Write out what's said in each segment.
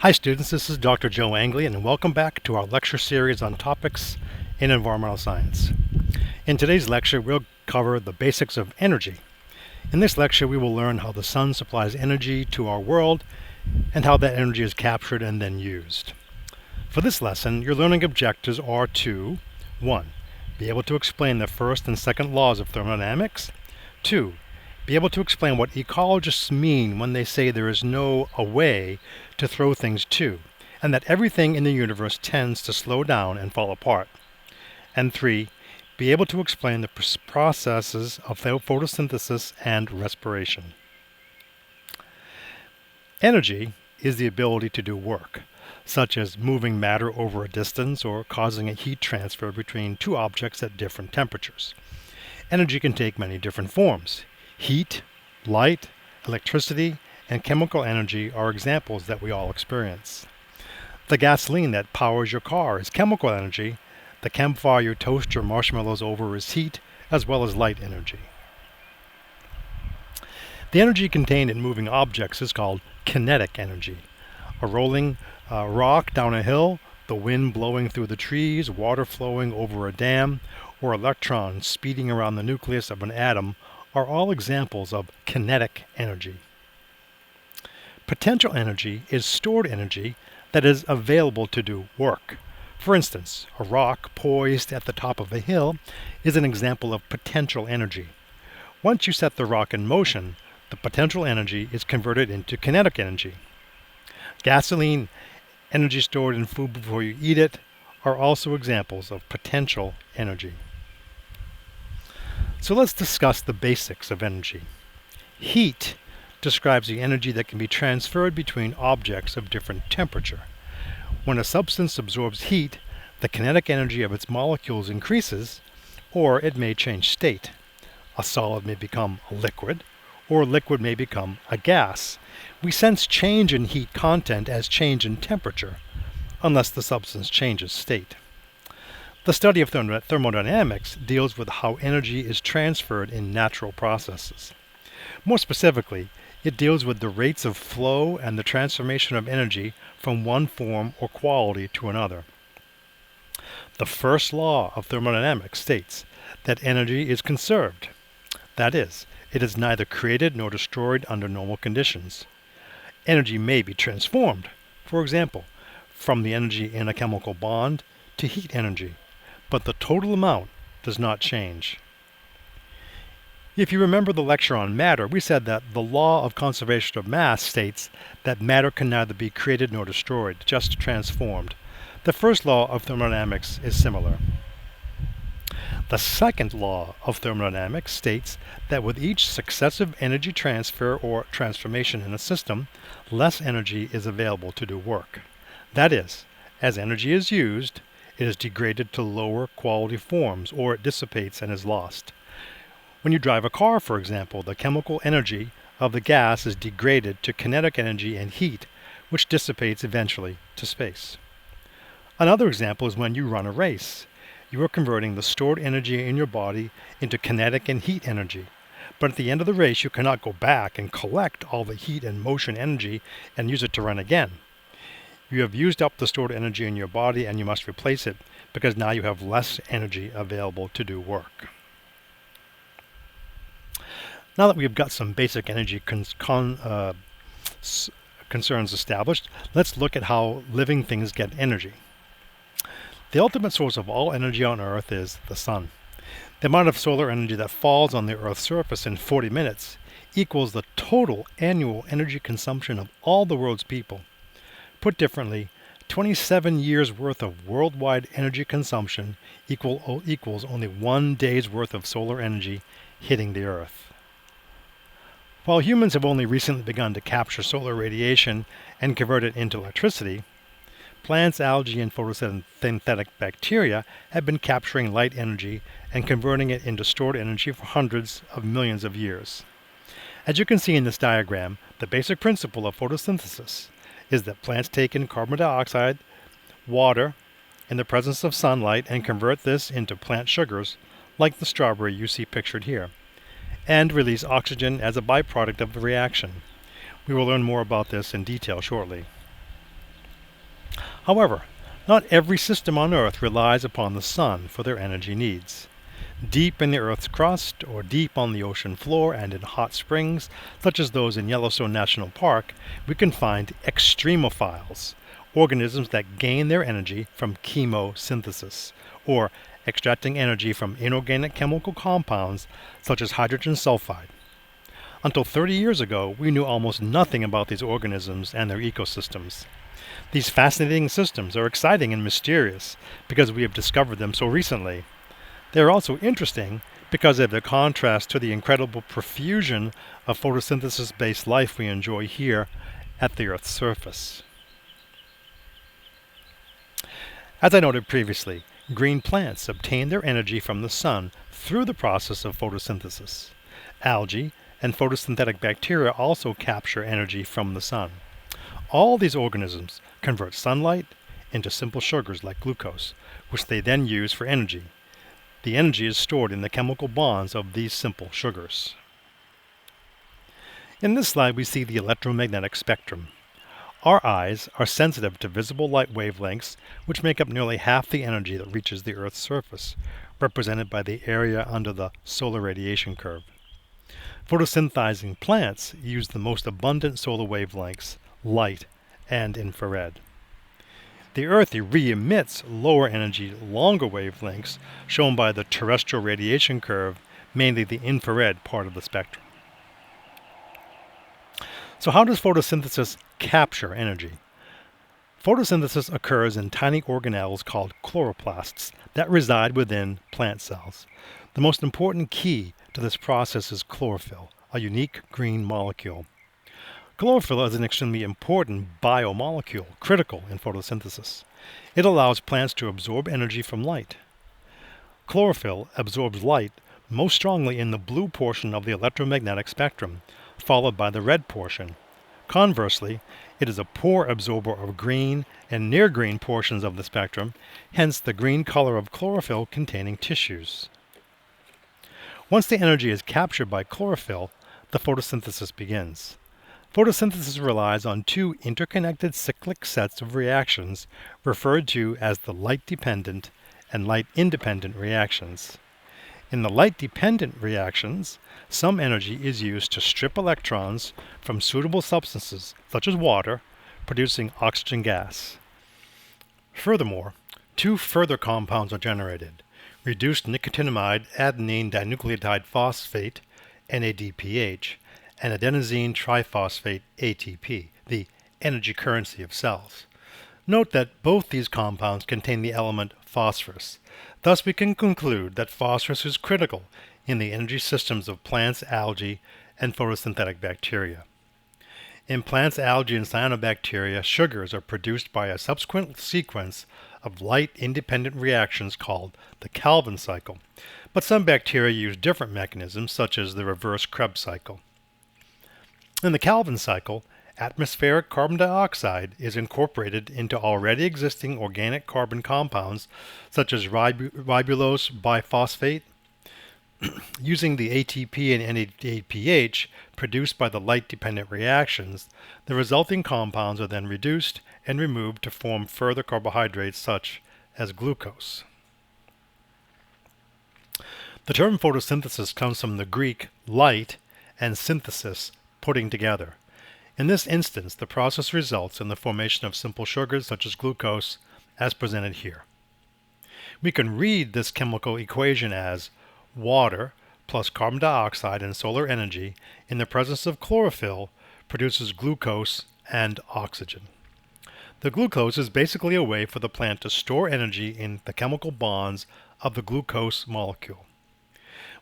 Hi students, this is Dr. Joe Angley and welcome back to our lecture series on topics in environmental science. In today's lecture we'll cover the basics of energy. In this lecture we will learn how the sun supplies energy to our world and how that energy is captured and then used. For this lesson, your learning objectives are to 1. Be able to explain the first and second laws of thermodynamics. 2. Be able to explain what ecologists mean when they say there is no a way to throw things to, and that everything in the universe tends to slow down and fall apart. And 3. Be able to explain the processes of photosynthesis and respiration. Energy is the ability to do work, such as moving matter over a distance or causing a heat transfer between two objects at different temperatures. Energy can take many different forms. Heat, light, electricity, and chemical energy are examples that we all experience. The gasoline that powers your car is chemical energy. The campfire you toast your marshmallows over is heat, as well as light energy. The energy contained in moving objects is called kinetic energy. A rolling rock down a hill, the wind blowing through the trees, water flowing over a dam, or electrons speeding around the nucleus of an atom are all examples of kinetic energy. Potential energy is stored energy that is available to do work. For instance, a rock poised at the top of a hill is an example of potential energy. Once you set the rock in motion, the potential energy is converted into kinetic energy. Gasoline, energy stored in food before you eat it, are also examples of potential energy. So let's discuss the basics of energy. Heat describes the energy that can be transferred between objects of different temperature. When a substance absorbs heat, the kinetic energy of its molecules increases, or it may change state. A solid may become a liquid, or a liquid may become a gas. We sense change in heat content as change in temperature, unless the substance changes state. The study of thermodynamics deals with how energy is transferred in natural processes. More specifically, it deals with the rates of flow and the transformation of energy from one form or quality to another. The first law of thermodynamics states that energy is conserved. That is, it is neither created nor destroyed under normal conditions. Energy may be transformed, for example, from the energy in a chemical bond to heat energy, but the total amount does not change. If you remember the lecture on matter, we said that the law of conservation of mass states that matter can neither be created nor destroyed, just transformed. The first law of thermodynamics is similar. The second law of thermodynamics states that with each successive energy transfer or transformation in a system, less energy is available to do work. That is, as energy is used, it is degraded to lower quality forms, or it dissipates and is lost. When you drive a car, for example, the chemical energy of the gas is degraded to kinetic energy and heat, which dissipates eventually to space. Another example is when you run a race. You are converting the stored energy in your body into kinetic and heat energy. But at the end of the race, you cannot go back and collect all the heat and motion energy and use it to run again. You have used up the stored energy in your body and you must replace it because now you have less energy available to do work. Now that we've got some basic energy concerns established, let's look at how living things get energy. The ultimate source of all energy on Earth is the sun. The amount of solar energy that falls on the Earth's surface in 40 minutes equals the total annual energy consumption of all the world's people. Put differently, 27 years' worth of worldwide energy consumption equals only 1 day's worth of solar energy hitting the Earth. While humans have only recently begun to capture solar radiation and convert it into electricity, plants, algae, and photosynthetic bacteria have been capturing light energy and converting it into stored energy for hundreds of millions of years. As you can see in this diagram, the basic principle of photosynthesis is that plants take in carbon dioxide, water, in the presence of sunlight and convert this into plant sugars, like the strawberry you see pictured here, and release oxygen as a byproduct of the reaction. We will learn more about this in detail shortly. However, not every system on Earth relies upon the sun for their energy needs. Deep in the Earth's crust, or deep on the ocean floor and in hot springs, such as those in Yellowstone National Park, we can find extremophiles, organisms that gain their energy from chemosynthesis, or extracting energy from inorganic chemical compounds such as hydrogen sulfide. Until 30 years ago, we knew almost nothing about these organisms and their ecosystems. These fascinating systems are exciting and mysterious because we have discovered them so recently. They are also interesting because of their contrast to the incredible profusion of photosynthesis-based life we enjoy here at the Earth's surface. As I noted previously, green plants obtain their energy from the sun through the process of photosynthesis. Algae and photosynthetic bacteria also capture energy from the sun. All these organisms convert sunlight into simple sugars like glucose, which they then use for energy. The energy is stored in the chemical bonds of these simple sugars. In this slide we see the electromagnetic spectrum. Our eyes are sensitive to visible light wavelengths, which make up nearly half the energy that reaches the Earth's surface, represented by the area under the solar radiation curve. Photosynthesizing plants use the most abundant solar wavelengths, light and infrared. The Earth re-emits lower energy, longer wavelengths, shown by the terrestrial radiation curve, mainly the infrared part of the spectrum. So how does photosynthesis capture energy? Photosynthesis occurs in tiny organelles called chloroplasts that reside within plant cells. The most important key to this process is chlorophyll, a unique green molecule. Chlorophyll is an extremely important biomolecule, critical in photosynthesis. It allows plants to absorb energy from light. Chlorophyll absorbs light most strongly in the blue portion of the electromagnetic spectrum, followed by the red portion. Conversely, it is a poor absorber of green and near-green portions of the spectrum, hence the green color of chlorophyll containing tissues. Once the energy is captured by chlorophyll, the photosynthesis begins. Photosynthesis relies on two interconnected cyclic sets of reactions referred to as the light-dependent and light-independent reactions. In the light-dependent reactions, some energy is used to strip electrons from suitable substances, such as water, producing oxygen gas. Furthermore, two further compounds are generated: reduced nicotinamide adenine dinucleotide phosphate, NADPH, and adenosine triphosphate, ATP, the energy currency of cells. Note that both these compounds contain the element phosphorus. Thus we can conclude that phosphorus is critical in the energy systems of plants, algae, and photosynthetic bacteria. In plants, algae, and cyanobacteria, sugars are produced by a subsequent sequence of light-independent reactions called the Calvin cycle, but some bacteria use different mechanisms, such as the reverse Krebs cycle. In the Calvin cycle, atmospheric carbon dioxide is incorporated into already existing organic carbon compounds such as ribulose biphosphate. Using the ATP and NADPH produced by the light-dependent reactions, the resulting compounds are then reduced and removed to form further carbohydrates such as glucose. The term photosynthesis comes from the Greek light and synthesis, putting together. In this instance, the process results in the formation of simple sugars such as glucose, as presented here. We can read this chemical equation as water plus carbon dioxide and solar energy in the presence of chlorophyll produces glucose and oxygen. The glucose is basically a way for the plant to store energy in the chemical bonds of the glucose molecule.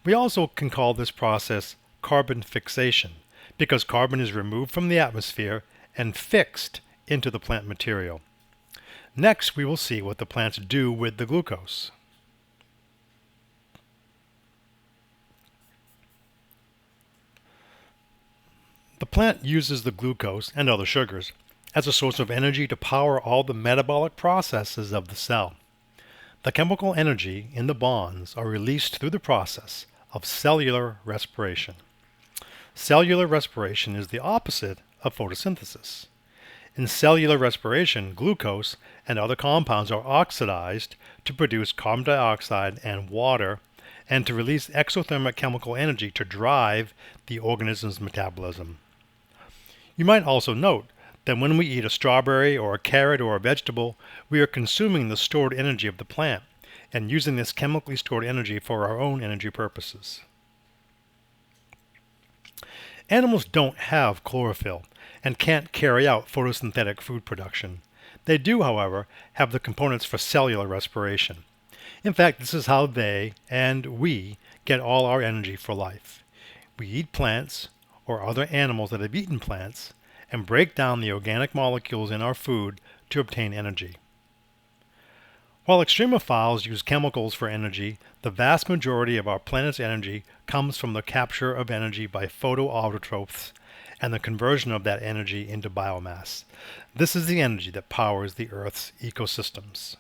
We also can call this process carbon fixation, because carbon is removed from the atmosphere and fixed into the plant material. Next, we will see what the plants do with the glucose. The plant uses the glucose and other sugars as a source of energy to power all the metabolic processes of the cell. The chemical energy in the bonds are released through the process of cellular respiration. Cellular respiration is the opposite of photosynthesis. In cellular respiration, glucose and other compounds are oxidized to produce carbon dioxide and water and to release exothermic chemical energy to drive the organism's metabolism. You might also note that when we eat a strawberry or a carrot or a vegetable, we are consuming the stored energy of the plant and using this chemically stored energy for our own energy purposes. Animals don't have chlorophyll and can't carry out photosynthetic food production. They do, however, have the components for cellular respiration. In fact, this is how they and we get all our energy for life. We eat plants or other animals that have eaten plants and break down the organic molecules in our food to obtain energy. While extremophiles use chemicals for energy, the vast majority of our planet's energy comes from the capture of energy by photoautotrophs and the conversion of that energy into biomass. This is the energy that powers the Earth's ecosystems.